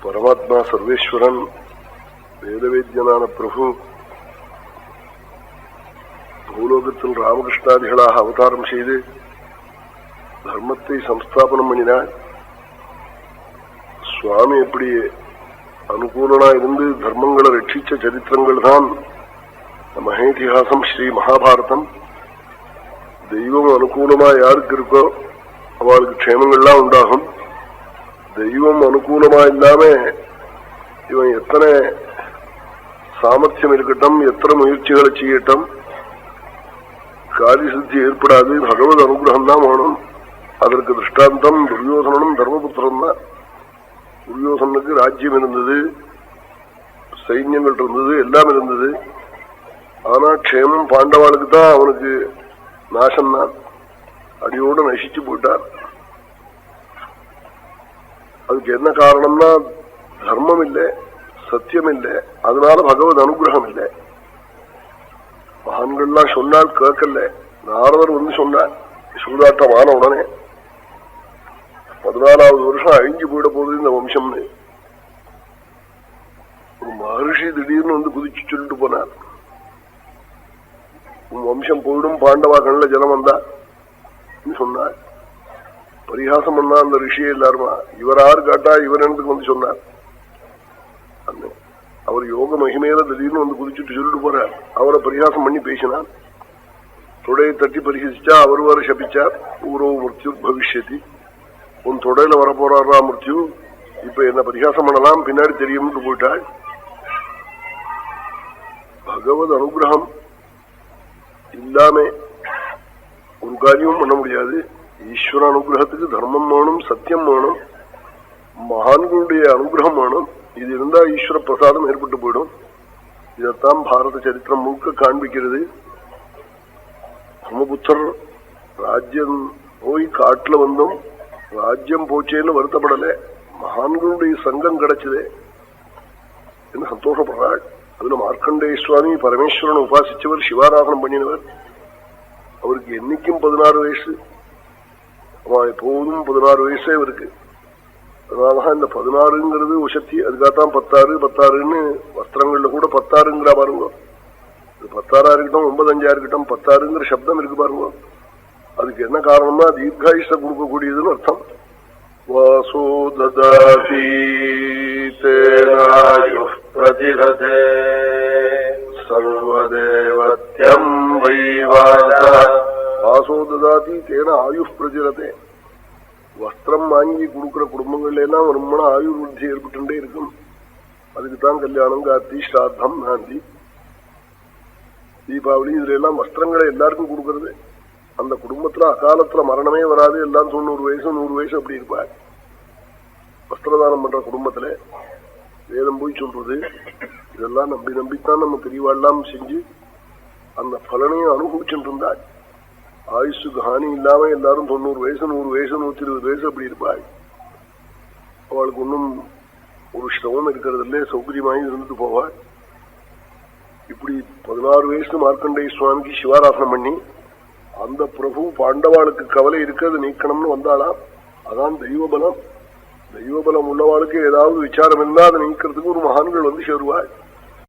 பரமாத்மா சர்வேஸ்வரன் வேதவேத்யனான பிரபு பூலோகத்தில் ராமகிருஷ்ணாதிகளாக அவதாரம் செய்து தர்மத்தை சம்ஸ்தாபனம் பண்ணினார். சுவாமி எப்படி அனுகூலனா இருந்து தர்மங்களை ரட்சிச்ச சரித்திரங்கள் தான் மகேதிஹாசம் ஸ்ரீ மகாபாரதம். தெய்வம் அனுகூலமா யாருக்கு இருக்கோ அவளுக்கு க்ஷேமங்கள்லாம் உண்டாகும். தெய்வம் அனுகூலமா இல்லாம இவன் எத்தனை சாமர்த்தியம் இருக்கட்டும், எத்தனை முயற்சிகளை செய்யட்டும், காரிய சித்தி ஏற்படாது. பகவத் அனுகிரகம் தான் வேணும். அதற்கு திருஷ்டாந்தம் துரியோசனும் தர்மபுத்திரம் தான். துரியோசனுக்கு ராஜ்யம் இருந்தது, சைன்யங்கள் இருந்தது, எல்லாம் இருந்தது. ஆனா க்ஷேமம் பாண்டவாளுக்கு தான் அவனுக்கு நாசம்தான். அடியோடு நசிச்சு போயிட்டார். அதுக்கு என்ன காரணம்னா தர்மம் இல்லை, சத்தியம் இல்லை, அதனால பகவத் அனுகிரகம் இல்லை. மகான்கள்லாம் சொன்னால் கேட்கல. நாரதர் வந்து சொன்னார் சூதாட்டமான உடனே 14வது வருஷம் அழிஞ்சு போயிட போகுது இந்த வம்சம்னு. ஒரு மகர்ஷி திடீர்னு வந்து குதிச்சு சொல்லிட்டு போனார், உன் வம்சம் போயிடும், பாண்டவா கண்ணில் ஜலம் வந்தா சொன்னார். பரிகாசம் பண்ணா அந்த ரிஷியே எல்லாருமா, இவர் யாரு காட்டா இவர் எனக்கு வந்து சொன்னார். அவர் யோக மகிமையில திடீர்னு வந்து குதிச்சுட்டு சொல்லிட்டு போறார். அவரை பரிகாசம் பண்ணி பேசினார். தொடையை தட்டி பரிகசிச்சா அவர் வர சபிச்சார். ஊரோ மிருத்யு பவிஷ்யதி, உன் தொடையில வரப்போறாரா மிருத்யு, இப்ப என்ன பரிகாசம் பண்ணலாம், பின்னாடி தெரியும்னு போயிட்டாள். பகவத் அனுகிரகம் இல்லாம ஒரு காரியமும் பண்ண முடியாது. ஈஸ்வர அனுகிரகத்துக்கு தர்மம் வேணும், சத்தியம் வேணும், மகான்களுடைய அனுகிரகம் வேணும். இது இருந்தா ஈஸ்வர பிரசாதம் ஏற்பட்டு போயிடும். இதத்தான் பாரத சரித்திரம் முழுக்க காண்பிக்கிறது. பிரம்மபுத்தர் ராஜ்யம் போய் காட்டுல வந்தும் ராஜ்யம் போச்சேன்னு வருத்தப்படல, மகான்களுடைய சங்கம் கிடைச்சதே என்ன சந்தோஷப்படுறாள். அதுல மார்க்கண்டேய சுவாமி பரமேஸ்வரன் உபாசிச்சவர், சிவாராதனம் பண்ணினவர். அவருக்கு என்னைக்கும் 16 வயசு. அவன் எப்போதும் 16 வயசே இருக்கு. அதனாலதான் இந்த 16ங்கிறது உசக்தி. அதுக்காகத்தான் 16 வஸ்திரங்கள்ல கூட 16 பாருங்க. 16 இருக்கட்டும், 95 இருக்கட்டும், 16 சப்தம் இருக்கு பாருங்க. அதுக்கு என்ன காரணம்னா தீர்காயுஷ கொடுக்கக்கூடியதுன்னு அர்த்தம். வாசோ ததாதி தேனாயுः பிரதிரதே சர்வதேவத்யம் வைவாசः. வாசோ ததாதி தேன ஆயுஷ் பிரதிரதே. வஸ்திரம் வாங்கி கொடுக்கிற குடும்பங்கள்ல எல்லாம் ரொம்ப ஆயுர் விருத்தி ஏற்பட்டுட்டே இருக்கும். அதுக்குத்தான் கல்யாணம், கார்த்தி, ஸ்ராத்தம், நாந்தி, தீபாவளி, இதுல எல்லாம் வஸ்திரங்களை எல்லாருக்கும் கொடுக்கறது. அந்த குடும்பத்துல அகாலத்துல மரணமே வராது. எல்லாம் 90 வயசு 100 வயசு அப்படி இருப்பார். வஸ்திரதானம் பண்ற குடும்பத்துல வேதம் போய் சொல்றது. இதெல்லாம் நம்பித்தான் நம்ம பெரியவாள்லாம் செஞ்சு அந்த பலனையும் அனுபவிச்சுட்டு இருந்தாள். ஆயுஷுக்கு ஹானி இல்லாம எல்லாரும் 90 வயசு 100 வயசு 120 வயசு அப்படி இருப்பாள். அவளுக்கு ஒன்னும் ஒரு ஸ்ரவம் இருக்கிறது இல்லை, சௌகரியமாயி இருந்துட்டு போவாள். இப்படி 16 வயசு மார்க்கண்டேய சுவாமிக்கு சிவாராசனம் பண்ணி அந்த பிரபு பாண்டவாளுக்கு கவலை இருக்கிறது நீக்கணும்னு வந்தாளாம். அதான் தெய்வபலம். தெய்வபலம் உள்ளவாளுக்கு ஏதாவது விசாரம் இருந்தா அதை நீக்கிறதுக்கு ஒரு மகான்கள் வந்து சேருவாள்.